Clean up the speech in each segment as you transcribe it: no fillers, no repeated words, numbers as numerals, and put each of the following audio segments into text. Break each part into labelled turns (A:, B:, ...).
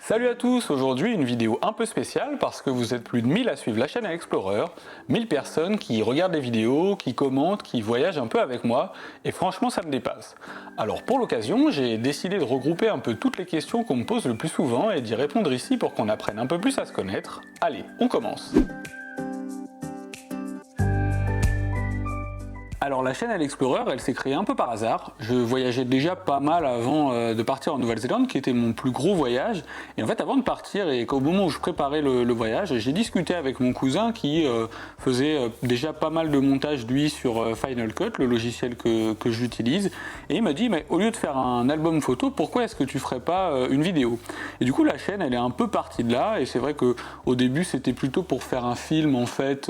A: Salut à tous, aujourd'hui une vidéo un peu spéciale parce que vous êtes plus de 1000 à suivre la chaîne Explorer, 1000 personnes qui regardent les vidéos, qui commentent, qui voyagent un peu avec moi et franchement ça me dépasse. Alors pour l'occasion, j'ai décidé de regrouper un peu toutes les questions qu'on me pose le plus souvent et d'y répondre ici pour qu'on apprenne un peu plus à se connaître. Allez, on commence. Alors la chaîne Explorer, elle s'est créée un peu par hasard. Je voyageais déjà pas mal avant de partir en Nouvelle-Zélande, qui était mon plus gros voyage. Et en fait, avant de partir et qu'au moment où je préparais le voyage, j'ai discuté avec mon cousin qui faisait déjà pas mal de montage lui sur Final Cut, le logiciel que j'utilise. Et il m'a dit, mais au lieu de faire un album photo, pourquoi est-ce que tu ferais pas une vidéo? Et du coup, la chaîne, elle est un peu partie de là. Et c'est vrai qu'au début, c'était plutôt pour faire un film en fait.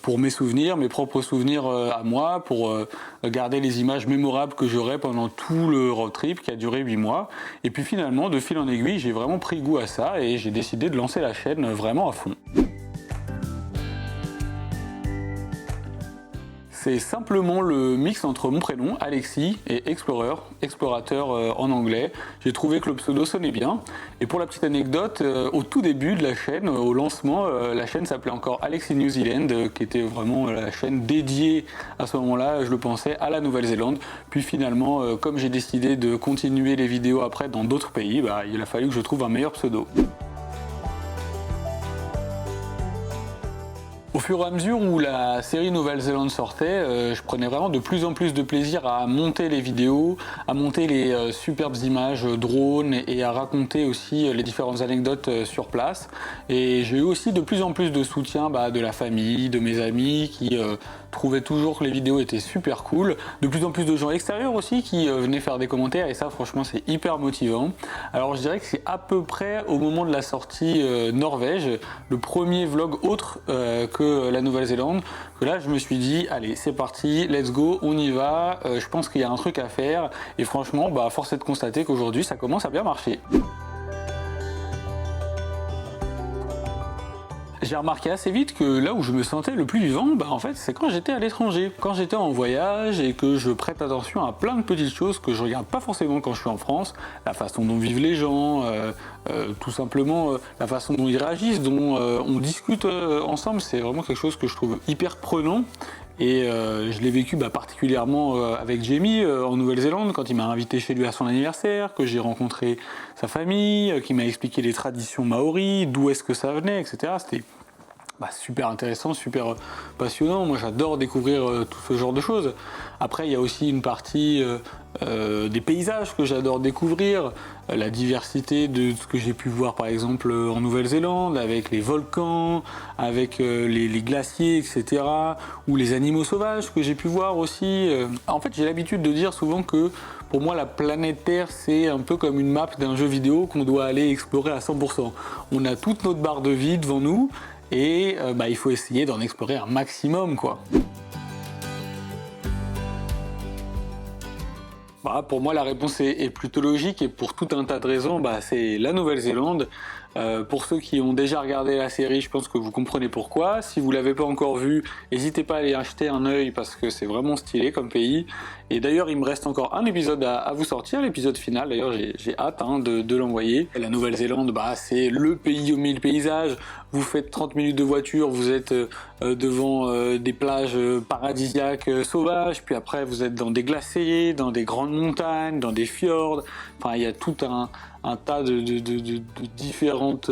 A: Pour mes souvenirs, mes propres souvenirs à moi, pour garder les images mémorables que j'aurai pendant tout le road trip qui a duré 8 mois. Et puis finalement, de fil en aiguille, j'ai vraiment pris goût à ça et j'ai décidé de lancer la chaîne vraiment à fond. C'est simplement le mix entre mon prénom, Alexis, et Explorer, explorateur en anglais. J'ai trouvé que le pseudo sonnait bien. Et pour la petite anecdote, au tout début de la chaîne, au lancement, la chaîne s'appelait encore Alexis New Zealand, qui était vraiment la chaîne dédiée à ce moment-là, je le pensais, à la Nouvelle-Zélande. Puis finalement, comme j'ai décidé de continuer les vidéos après dans d'autres pays, il a fallu que je trouve un meilleur pseudo. Au fur et à mesure où la série Nouvelle-Zélande sortait, je prenais vraiment de plus en plus de plaisir à monter les vidéos, à monter les superbes images drone et à raconter aussi les différentes anecdotes sur place. Et j'ai eu aussi de plus en plus de soutien de la famille, de mes amis qui trouvaient toujours que les vidéos étaient super cool. De plus en plus de gens extérieurs aussi qui venaient faire des commentaires et ça franchement c'est hyper motivant. Alors je dirais que c'est à peu près au moment de la sortie Norvège, le premier vlog autre que la Nouvelle-Zélande, que là je me suis dit allez c'est parti, let's go, on y va, je pense qu'il y a un truc à faire et franchement force est de constater qu'aujourd'hui ça commence à bien marcher. J'ai remarqué assez vite que là où je me sentais le plus vivant, en fait, c'est quand j'étais à l'étranger. Quand j'étais en voyage et que je prête attention à plein de petites choses que je regarde pas forcément quand je suis en France, la façon dont vivent les gens, tout simplement la façon dont ils réagissent, dont on discute ensemble, c'est vraiment quelque chose que je trouve hyper prenant. Et je l'ai vécu particulièrement avec Jamie en Nouvelle-Zélande quand il m'a invité chez lui à son anniversaire, que j'ai rencontré sa famille, qui m'a expliqué les traditions maoris, d'où est-ce que ça venait, etc. C'était super intéressant, super passionnant. Moi j'adore découvrir tout ce genre de choses. Après il y a aussi une partie des paysages que j'adore découvrir, la diversité de ce que j'ai pu voir par exemple en Nouvelle-Zélande, avec les volcans, avec les glaciers, etc. Ou les animaux sauvages que j'ai pu voir aussi. En fait j'ai l'habitude de dire souvent que pour moi la planète Terre c'est un peu comme une map d'un jeu vidéo qu'on doit aller explorer à 100%. On a toute notre barre de vie devant nous et il faut essayer d'en explorer un maximum quoi. Pour moi la réponse est plutôt logique et pour tout un tas de raisons, c'est la Nouvelle-Zélande. Pour ceux qui ont déjà regardé la série, je pense que vous comprenez pourquoi. Si vous l'avez pas encore vu, n'hésitez pas à aller acheter un œil parce que c'est vraiment stylé comme pays. Et d'ailleurs, il me reste encore un épisode à vous sortir, l'épisode final. D'ailleurs, j'ai hâte de l'envoyer. La Nouvelle-Zélande, c'est le pays aux 1000 paysages. Vous faites 30 minutes de voiture, vous êtes devant des plages paradisiaques sauvages. Puis après, vous êtes dans des glaciers, dans des grandes montagnes, dans des fjords. Enfin, il y a tout un tas de différentes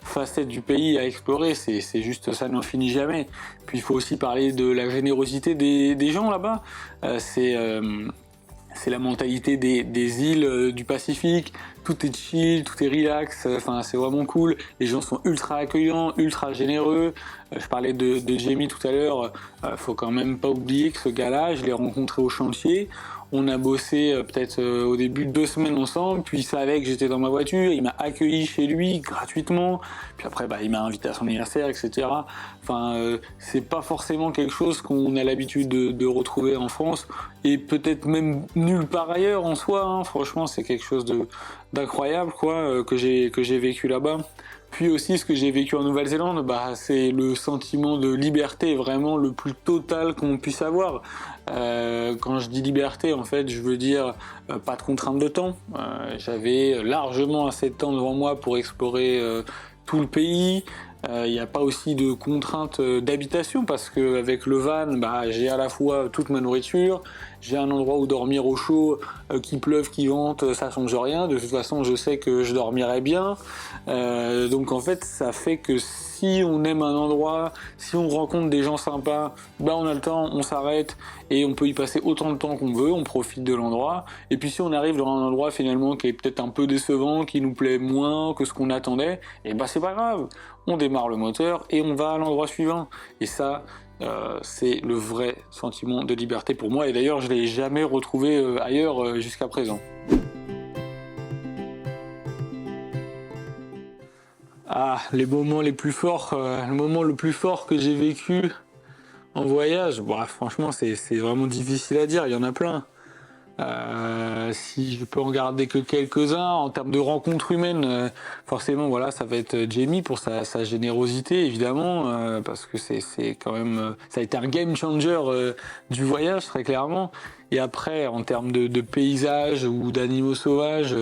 A: facettes du pays à explorer, c'est juste ça n'en finit jamais. Puis il faut aussi parler de la générosité des gens là-bas, c'est la mentalité des îles du Pacifique, tout est chill, tout est relax, c'est vraiment cool, les gens sont ultra accueillants, ultra généreux. Je parlais de Jamie tout à l'heure, faut quand même pas oublier que ce gars-là, je l'ai rencontré au chantier. On a bossé peut-être au début 2 semaines ensemble, puis il savait que j'étais dans ma voiture, il m'a accueilli chez lui gratuitement, puis après il m'a invité à son anniversaire, etc. C'est pas forcément quelque chose qu'on a l'habitude de retrouver en France, et peut-être même nulle part ailleurs en soi, hein. Franchement c'est quelque chose d'incroyable que j'ai vécu là-bas. Puis aussi, ce que j'ai vécu en Nouvelle-Zélande, bah, c'est le sentiment de liberté vraiment le plus total qu'on puisse avoir. Quand je dis liberté, en fait, je veux dire pas de contrainte de temps. J'avais largement assez de temps devant moi pour explorer tout le pays. Il n'y a pas aussi de contraintes d'habitation parce qu'avec le van, bah, j'ai à la fois toute ma nourriture, j'ai un endroit où dormir au chaud, qu'il pleuve, qu'il vente, ça change rien. De toute façon, je sais que je dormirai bien. Donc en fait, ça fait que si on aime un endroit, si on rencontre des gens sympas, bah on a le temps, on s'arrête et on peut y passer autant de temps qu'on veut, on profite de l'endroit. Et puis si on arrive dans un endroit finalement qui est peut-être un peu décevant, qui nous plaît moins que ce qu'on attendait, et bah c'est pas grave, on démarre le moteur et on va à l'endroit suivant. Et ça, c'est le vrai sentiment de liberté pour moi. Et d'ailleurs, je l'ai jamais retrouvé ailleurs jusqu'à présent. Ah, les moments les plus forts, le moment le plus fort que j'ai vécu en voyage, bah, franchement, c'est vraiment difficile à dire, il y en a plein. Si je peux en garder que quelques-uns, en termes de rencontres humaines, forcément, voilà, ça va être Jamie pour sa générosité, évidemment, parce que c'est quand même, ça a été un game changer du voyage, très clairement. Et après, en termes de paysages ou d'animaux sauvages,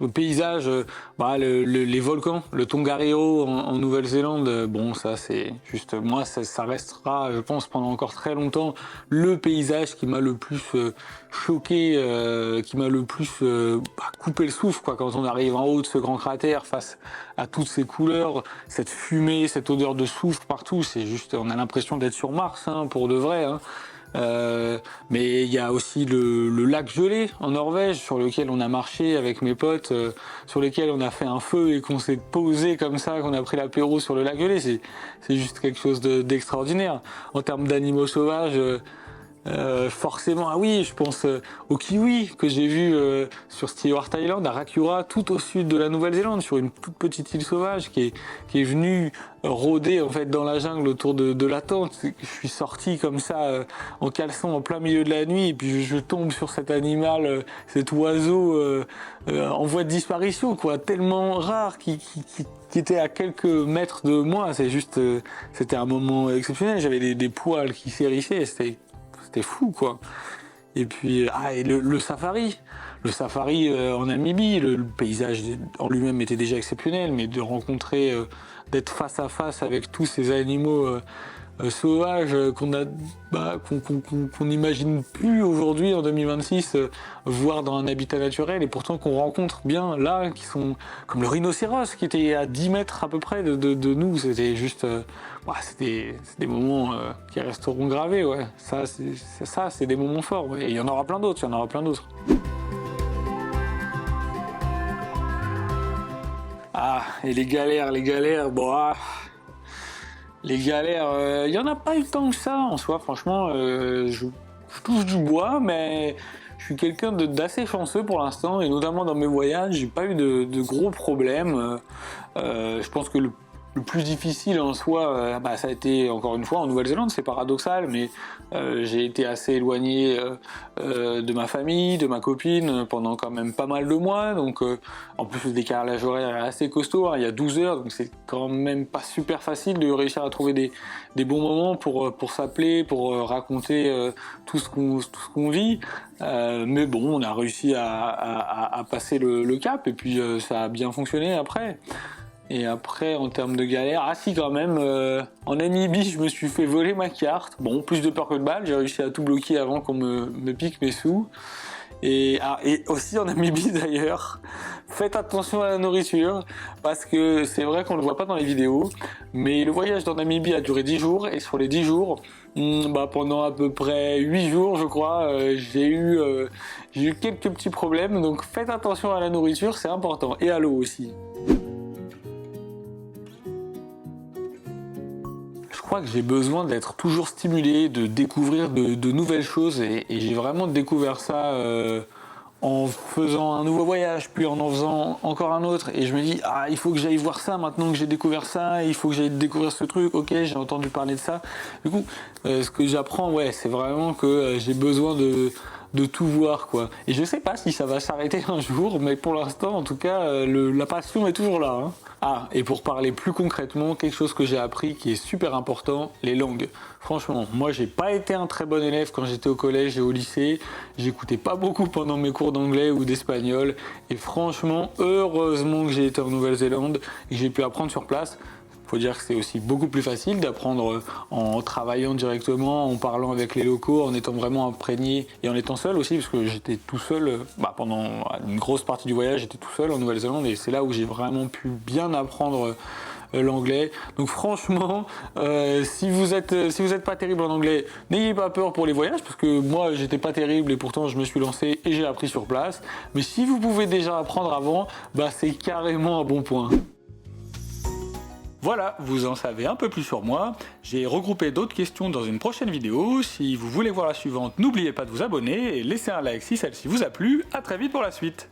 A: le paysage, bah, les volcans, le Tongariro en Nouvelle-Zélande, bon ça c'est juste, moi ça restera, je pense, pendant encore très longtemps le paysage qui m'a le plus choqué, qui m'a le plus coupé le souffle, quoi, quand on arrive en haut de ce grand cratère face à toutes ces couleurs, cette fumée, cette odeur de soufre partout, c'est juste, on a l'impression d'être sur Mars, hein, pour de vrai, hein. Mais il y a aussi le lac gelé en Norvège sur lequel on a marché avec mes potes, sur lequel on a fait un feu et qu'on s'est posé comme ça, qu'on a pris l'apéro sur le lac gelé. C'est juste quelque chose d'extraordinaire. En termes d'animaux sauvages, forcément, ah oui, je pense au kiwi que j'ai vu sur Stewart Island, à Rakura, tout au sud de la Nouvelle-Zélande, sur une toute petite île sauvage qui est venue rôder en fait dans la jungle autour de la tente. Je suis sorti comme ça en caleçon en plein milieu de la nuit et puis je tombe sur cet animal, cet oiseau en voie de disparition, quoi, tellement rare qui était à quelques mètres de moi. C'est juste, c'était un moment exceptionnel. J'avais des poils qui s'hérissaient, c'était fou, quoi. Et puis, et le safari. Le safari en Namibie, le paysage en lui-même était déjà exceptionnel, mais de rencontrer, d'être face à face avec tous ces animaux sauvages qu'on n'imagine plus aujourd'hui en 2026, voir dans un habitat naturel, et pourtant qu'on rencontre bien là, qui sont comme le rhinocéros qui était à 10 mètres à peu près de nous. C'était juste, c'est des moments qui resteront gravés, ouais. C'est des moments forts, ouais. Et il y en aura plein d'autres, Ah, et les galères, bon, les galères, il y en a pas eu tant que ça en soi, franchement, je touche du bois, mais je suis quelqu'un d'assez chanceux pour l'instant, et notamment dans mes voyages, j'ai pas eu de gros problèmes. Je pense que le plus difficile en soi, ça a été encore une fois en Nouvelle-Zélande, c'est paradoxal, mais j'ai été assez éloigné de ma famille, de ma copine pendant quand même pas mal de mois, donc en plus le décalage horaire est assez costaud, hein, il y a 12 heures, donc c'est quand même pas super facile de réussir à trouver des bons moments pour s'appeler, pour raconter tout ce qu'on vit, mais bon, on a réussi à passer le cap, et puis ça a bien fonctionné après. Et après, en termes de galère, si quand même, en Namibie, je me suis fait voler ma carte. Bon, plus de peur que de balle, j'ai réussi à tout bloquer avant qu'on me pique mes sous. Et aussi en Namibie d'ailleurs, faites attention à la nourriture, parce que c'est vrai qu'on ne le voit pas dans les vidéos, mais le voyage dans Namibie a duré 10 jours, et sur les 10 jours, pendant à peu près 8 jours je crois, j'ai eu quelques petits problèmes, donc faites attention à la nourriture, c'est important, et à l'eau aussi. Je crois que j'ai besoin d'être toujours stimulé, de découvrir de nouvelles choses, et j'ai vraiment découvert ça en faisant un nouveau voyage, puis en faisant encore un autre, et je me dis il faut que j'aille voir ça maintenant que j'ai découvert ça, il faut que j'aille découvrir ce truc, ok, j'ai entendu parler de ça. Du coup, ce que j'apprends, c'est vraiment que j'ai besoin de tout voir, quoi. Et je sais pas si ça va s'arrêter un jour, mais pour l'instant, en tout cas, la passion est toujours là, hein. Ah, et pour parler plus concrètement, quelque chose que j'ai appris qui est super important, les langues. Franchement, moi j'ai pas été un très bon élève quand j'étais au collège et au lycée, j'écoutais pas beaucoup pendant mes cours d'anglais ou d'espagnol, et franchement, heureusement que j'ai été en Nouvelle-Zélande et que j'ai pu apprendre sur place. Faut dire que c'est aussi beaucoup plus facile d'apprendre en travaillant directement, en parlant avec les locaux, en étant vraiment imprégné et en étant seul aussi, parce que j'étais tout seul pendant une grosse partie du voyage, j'étais tout seul en Nouvelle-Zélande et c'est là où j'ai vraiment pu bien apprendre l'anglais. Donc franchement, si vous êtes pas terrible en anglais, n'ayez pas peur pour les voyages, parce que moi j'étais pas terrible et pourtant je me suis lancé et j'ai appris sur place. Mais si vous pouvez déjà apprendre avant, c'est carrément un bon point. Voilà, vous en savez un peu plus sur moi. J'ai regroupé d'autres questions dans une prochaine vidéo. Si vous voulez voir la suivante, n'oubliez pas de vous abonner et laisser un like si celle-ci vous a plu. À très vite pour la suite.